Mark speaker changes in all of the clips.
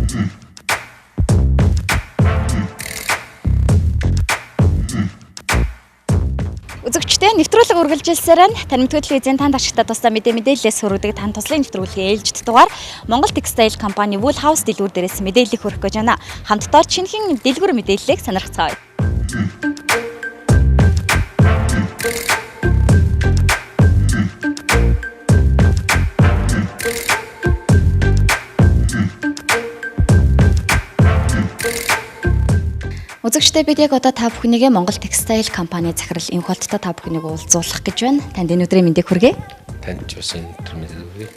Speaker 1: Үзэгчдээ нэвтрүүлэг үргэлжилсээр нь Танимт телевизийн танд ашигтай тусдаа мэдээлэлээс хүргэдэг тань туслын нэвтрүүлгийн ээлжид дугаар Монгол Textile компани Wool House дэлгүүр дээрээс мэдээлэл хүргэх гэж байна. Хамтдаа шинэхэн дэлгүүр мэдээллийг сонирхцгаая. Үзэгчдээ бид яг одоо та бүхнийг Монгол Textile компани захирал Инхолттой та бүхнийг уулзуулах гэж байна. Танд энэ өдрийн мэндийг хүргэе.
Speaker 2: Танд ч бас энэ өдрийн мэндийг хүргэе.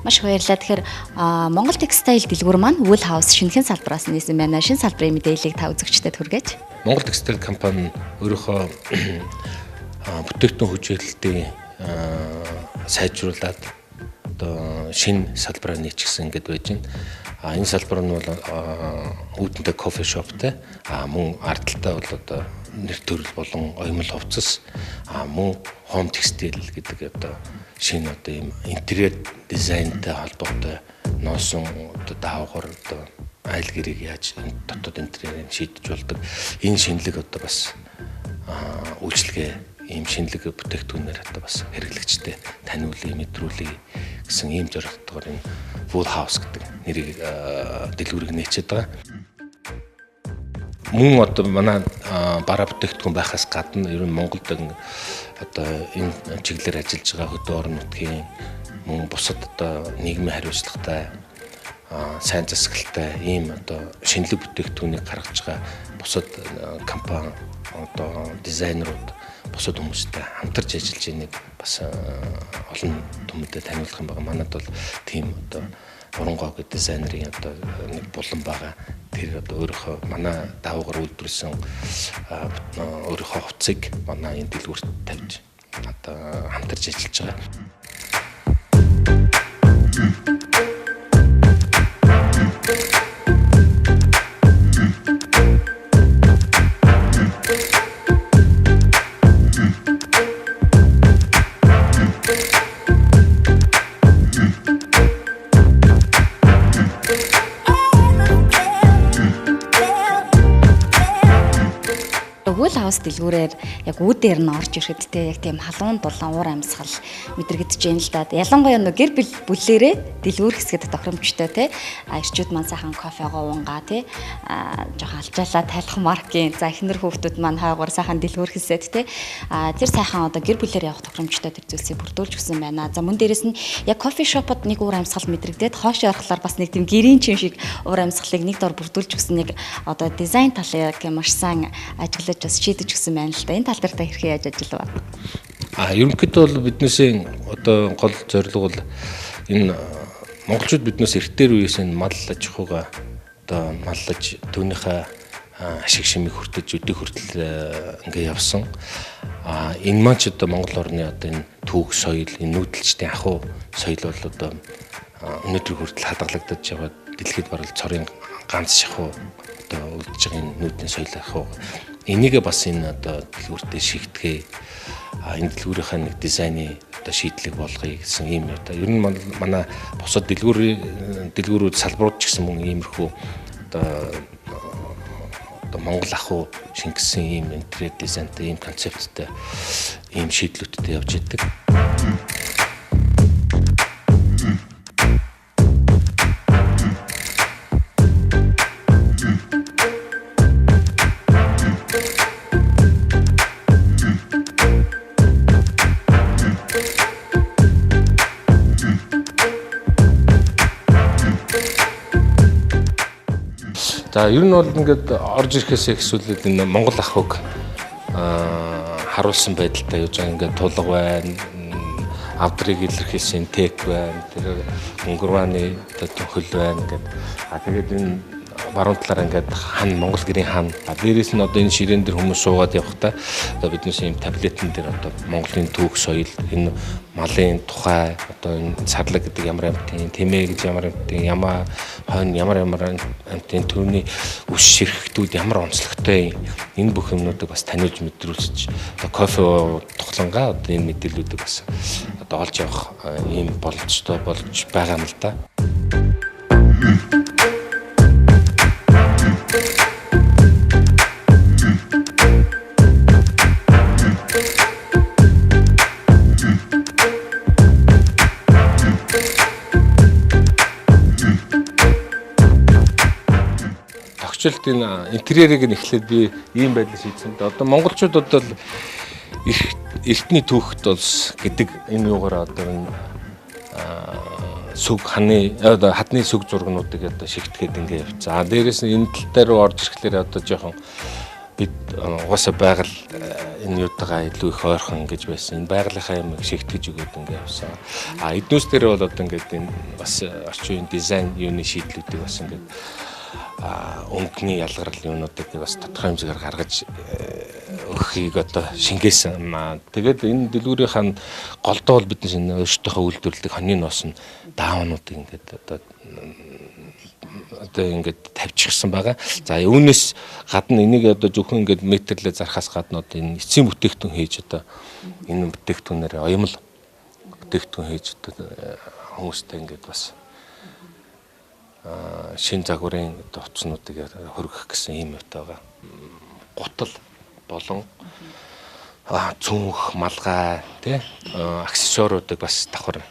Speaker 1: Маш баярлалаа. Тэгэхээр Монгол Textile дэлгүүр маань Wool House шинэхэн салбараас нээсэн байна. Шинэ салбарын мэдээллийг та үзэгчдэд хүргээж.
Speaker 2: Монгол Textile компани өөрийнхөө бүтээгдэхүүн хүчирхэлтийг сайжруулад одоо шинэ салбараа нээчихсэн гэдээ байж байна. Энэ салбар нь бол үүдэнтэй кофе шоптой мөн ардталтай бол одоо нэр төрөл болон оюмл хувцас мөн home textile гэдэг одоо шинэ одоо ийм интерьер дизайнтай холбоотой ноосон одоо даавар одоо айл гэрийг яаж дотоод интерьерийг шийдэж болдог энэ шинэлэг одоо бас үйлчлэгээ ийм шинэлэг бүтээгдэхүүнээр одоо бас хэрэглэгчтэй таниулъя мэдрүүлъя гэсэн ийм зорилготойгоор энэ Wool House гэдэг нэрийг дэлгүүрийг нээчээд байгаа. Мөн одоо манай бараа бүтээгдэхүүн байхаас гадна ер нь Монголд одоо энэ чиглэлээр ажиллаж байгаа хөдөө орон нутгийн мөн бусад одоо нийгмийн хариуцлагатай сайн засаглалтай ийм одоо шинэлэг бүтээгдэхүүнийг гаргаж байгаа бусад компани одоо дизайнерууд бусад хүмүүстэй хамтарч ажиллаж байгааг бас олон хүмүүдэд таниулах юм байгаа. Манайд бол тийм одоо Оронгоо гэдэг дизайнерын одоо нэг булан байгаа. Тэр одоо өөрийнхөө манай даавгаар үйлдвэрлэсэн өөрийнхөө хувцсыг манай энэ дэлгүүрт тавьж одоо хамтарч ажиллаж байгаа. Wool House дэлгүүрээр яг үүдээр нь орж ирэхэд те яг тийм халуун дулаан уур амьсгал мэдрэгдэж байна л да. Ялангуяа нэг гэр бүлээрээ дэлгүүр хэсгэд тохиромжтой те ирчүүд маань сайхан кофегоо уунгаа те жоохон алчаалаа тайлах маркийн за эхнэр хүүхдүүд маань хойгоор сайхан дэлгүүр хэсэд те тэр сайхан одоо гэр бүлээр явах тохиромжтой тэр зүйлсийг бүрдүүлж өгсөн байна. За мөн дээрэс нь яг кофе шопод нэг уур амьсгал мэдрэгдээд хоошоо орохлоор бас нэг тийм гэрийн чим шиг уур амьсгалыг нэг дор бүрдүүлж өгсөн нэг одоо дизайн талыг маш сайн ажиглаж бас шийдэж өгсөн байна л да. Энэ тал дээр та хэрхэн яаж ажиллав? Ерөнхийдөө бол биднээсээ одоо гол зорилго бол энэ монголчууд биднээс эртээр үеэс энэ мал аж ахуйгаа одоо маллаж түүнийхээ ашиг шимийг хүртэж өдөө хүртэл ингээ явсан. Энэ маань ч одоо Монгол орны одоо энэ түүх соёл, энэ нүүдэлчдийн ахуй соёл бол одоо өнөөдөр хүртэл хадгалагдаж байгаа дэлхийд барал цорын ганц шахуу одоо үлдэж байгаа энэ нүүдлийн соёл ахуй энийг бас энэ одоо дэлгүүртээ шигтгэе энэ дэлгүүрийнхаа нэг дизайны одоо шийдлэг болгоё гэсэн ийм одоо ер нь манай бусад дэлгүүрүүд салбарууд ч гэсэн мөн иймэрхүү одоо Монгол ахуй шингэсэн ийм интерьер дизайнтай ийм концепттэй ийм шийдлүүдтэй явж идэг. За ер нь бол ингээд орж ирэхээс ихсүүлээд энэ Монгол ахуйг харуулсан байдалтай явж байгаа. Ингээд тулга байна, авдрыг илэрхийлсэн тек байна, тэр өнгөрваны хөл байна ингээд. Тэгээд энэ баруун талаар ингээд хан Монгол гэрийн хан. Дээрээс нь одоо энэ ширээн дээр хүмүүс суугаад явахдаа одоо биднээс ийм таблетэн дээр одоо Монголын түүх соёл, энэ малын тухай, одоо энэ сарлаг гэдэг ямар амтын, тэмээ гэж ямар амтын, ямаа хойно ямар амтын төрний үс ширхтүүд ямар онцлогтой энэ бүх юмнуудыг бас таниулж мэдрүүлж одоо кофе тухлангаа одоо энэ мэдээллүүдийг бас одоо олж явах ийм боломжтой болж байгаа юм л да.
Speaker 3: урьдчилт энэ интерьерийг нь эхлээд би ийм байдлаар шийдсэн. Одоо монголчууд бол их эртний түүхт улс гэдэг энэ юугаар одоо энэ сүг хадны сүг зургнуудыг одоо шигтгэхэд ингээ явцсан. Дээрээс нь энэ тал дээр орж ирэхлээр одоо жоохон бид угаасаа байгаль энэ юутайгаа илүү их ойрхон гэж байсан. Энэ байгалийнхаа юм шигтгэж өгөөд ингээ явсан. Эднүүс дээр бол одоо ингээд энэ бас орчин үеийн дизайн юуны шийдлүүдийг бас ингээд өнгөний ялгарл юунуудыг бас тодорхой хэмжээгээр гаргаж өгөхийг одоо шингээсэн. Тэгээд энэ дэлгүүрийн голдоо бол бидний шинэ өөрсдийнхөө үйлдвэрлэдэг хоньны ноос нь даавнуудыг ингээд одоо ингээд тавьчихсан байгаа. За үүнээс гадна энийг одоо зөвхөн ингээд метрлээ зархаас гадна одоо энэ эцсийн бүтээгдэхүүн хийж одоо энэ бүтээгдэхүүнээр оёмл бүтээгдэхүүн хийж одоо хүмүүстэй ингээд бас шин загварын утаснуудыг хөргөх гэсэн юм явтай байгаа. Гутал болон цүнх, малгай, тий аксессуаруудыг бас давхар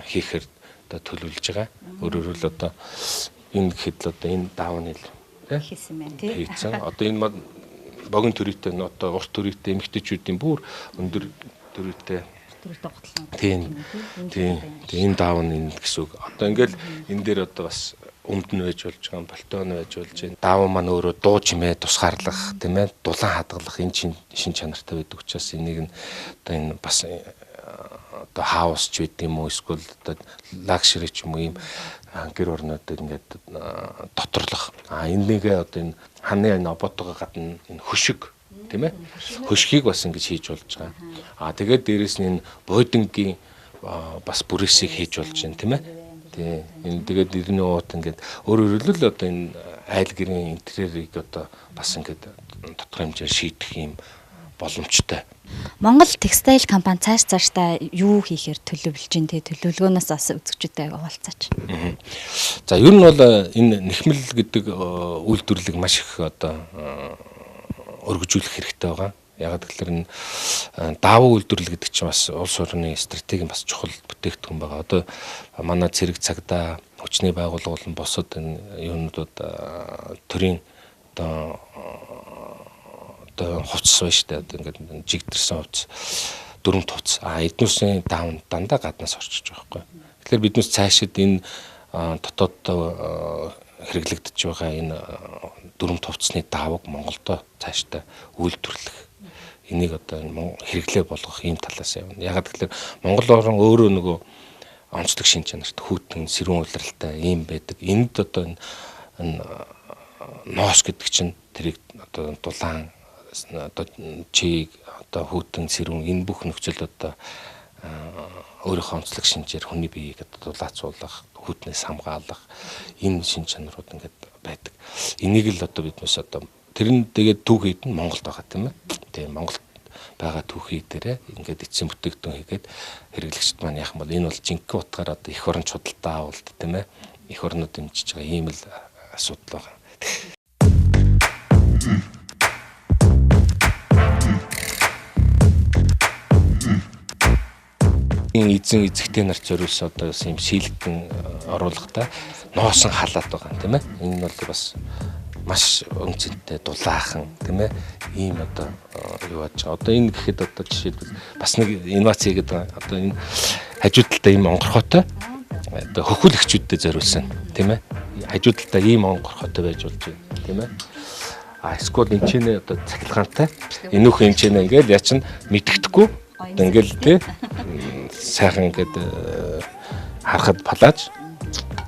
Speaker 3: хийхээр одоо төлөвлөж байгаа. Өөрөөр хэлбэл одоо энэ гэхэд л одоо энэ даавны
Speaker 1: хийсэн байна тий.
Speaker 3: Хийсэн. Одоо энэ богино төрөйтэй одоо урт төрөйтэй эмэгтэйчүүдийн бүр өндөр төрөйтэй тийм энэ даав нь энэ гэсэн үг. Одоо ингээл энэ дээр одоо бас өмдөн байж болж байгаа, балтон байж болж байна. Даав маань өөрөө дуу чимээ тусгаарлах, тийм ээ, дулаан хадгалах энэ шин чанартай байдаг учраас энийг нь одоо энэ бас одоо хаус ч байд юм уу, эсвэл одоо лакшери ч юм уу ийм гэр орнуудыг ингээд доторлох. Энэгээ одоо энэ ханы энэ оботогоо гадна энэ хөшиг, тийм ээ, хөшгийг бас ингэж хийж болж байгаа. Тэгээд дээрэс нь энэ буудангийн бас бүрээсийг хийж болж байна, тийм ээ. Тийм. Энэ тэгээд ирний уут ингээд өөрөөр хэлбэл одоо энэ айл гэрийн интерьерийг одоо бас ингээд тодорхой хэмжээр шийдэх юм боломжтой.
Speaker 1: Монгол текстайл компани цаашдаа юу хийхээр төлөвлөж байна те, төлөвлөгөөнөөс бас үзэгчтэй хуваалцаач.
Speaker 3: За ер нь бол энэ нэхмэл гэдэг үйлдвэрлэлийг маш их одоо өргөжүүлэх хэрэгтэй байгаа. Яг тэгэхээр энэ даавуу үйлдвэрлэл гэдэг чинь бас улс орны стратегийн бас чухал бүтээгдэхүүн байгаа. Одоо манай цэрэг цагдаа, хүчний байгууллага болон бусад энэ юунуудад төрийн одоо хувцас байна шүү дээ. Одоо ингээд жигдэрсэн хувцас, дөрөв хувцас. Эднүүсийн даав дандаа гаднаас орчиж байгаа байхгүй. Тэгэхээр биднээс цаашид энэ дотооддоо хэрэглэгдэж байгаа энэ дөрөв хувцсны даавыг Монголдо цаашдаа үйлдвэрлэх, энийг одоо хэрэглээ болгох ийм талаас явна. Яг тэгэхээр Монгол орн өөрөө нөгөө онцлог шин чанарт хүүтэн сэрүүн улиралтай ийм байдаг. Энд одоо энэ ноос гэдэг чинь тэрийг одоо дулаан одоо чиг одоо хүүтэн сэрүүн энэ бүх нөхцөл одоо өөрийнхөө онцлог шинжээр хүний биеийг одоо дулаацуулах, хүүтнээс хамгаалах энэ шин чанарууд ингээд байдаг. Энийг л одоо биднээс одоо тэр нь тэгээд түүхийд нь Монголд байгаа тийм ээ. Тэгээ Монголд байгаа түүхий дээрээ ингээд эцсийн бүтээгдэхүүн хийгээд хэрэглэгчд маань яах юм бол энэ бол жинхэнэ утгаараа одоо эх орон чудалтай авалт тийм ээ. Эх орнууд дэмжиж байгаа ийм л асуудал байгаа. Эзэн эзэгтэй нарт зориулсан одоо юм шийлэгдэн оруулгатай ноосон халаат байгаа юм тийм ээ. Энэ нь бол бас маш өнцөнтэй дулаахан тийм ээ. Ийм одоо юу яаж байгаа. Одоо энэ гэхэд одоо жишээлбэл бас нэг инновац хийгээд байгаа. Одоо энэ хажуу талдаа ийм онгорхойтой одоо хөхүүлэгчүүдэд зориулсан тийм ээ. Хажуу талдаа ийм онгорхойтой байж болж байна тийм ээ. Эсвэл энэ ч нэ одоо цахилгаантай энүүх энэ ч нэ ингээл яа чин мэддэхгүй ингээл тий сайхан ингээд харахад палаж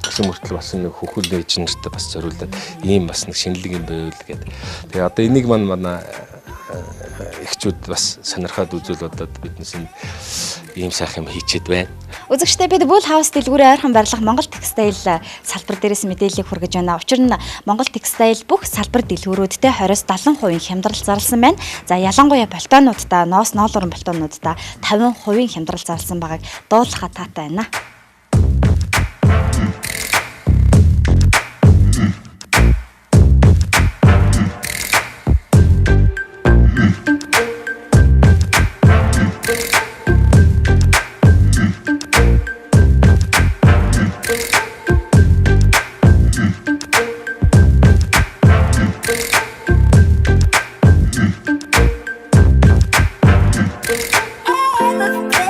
Speaker 3: гэсэн мөртлөө бас нэг хөхүүл ээж нартай бас зориулаад ийм бас нэг шинэлэг юм байвал гэдэг. Тэгээ одоо энийг манай эхчүүд бас сонирхоод үзүүл бодоод биднес ийм сайхан юм хийчихэд байна.
Speaker 1: Үзэгчдээ бид Wool House дэлгүүрийн ойрхон барилах Монгол текстайл салбар дээрээс мэдээллийг хүргэж байна. Учир нь Монгол текстайл бүх салбар дэлгүүрүүдтэй 20-70% хямдрал зарласан байна. За ялангуяа пальтонуудаа, ноос ноолорон пальтонуудаа 50% хямдрал зарласан байгааг дуулахад таатай байна.
Speaker 4: Bye.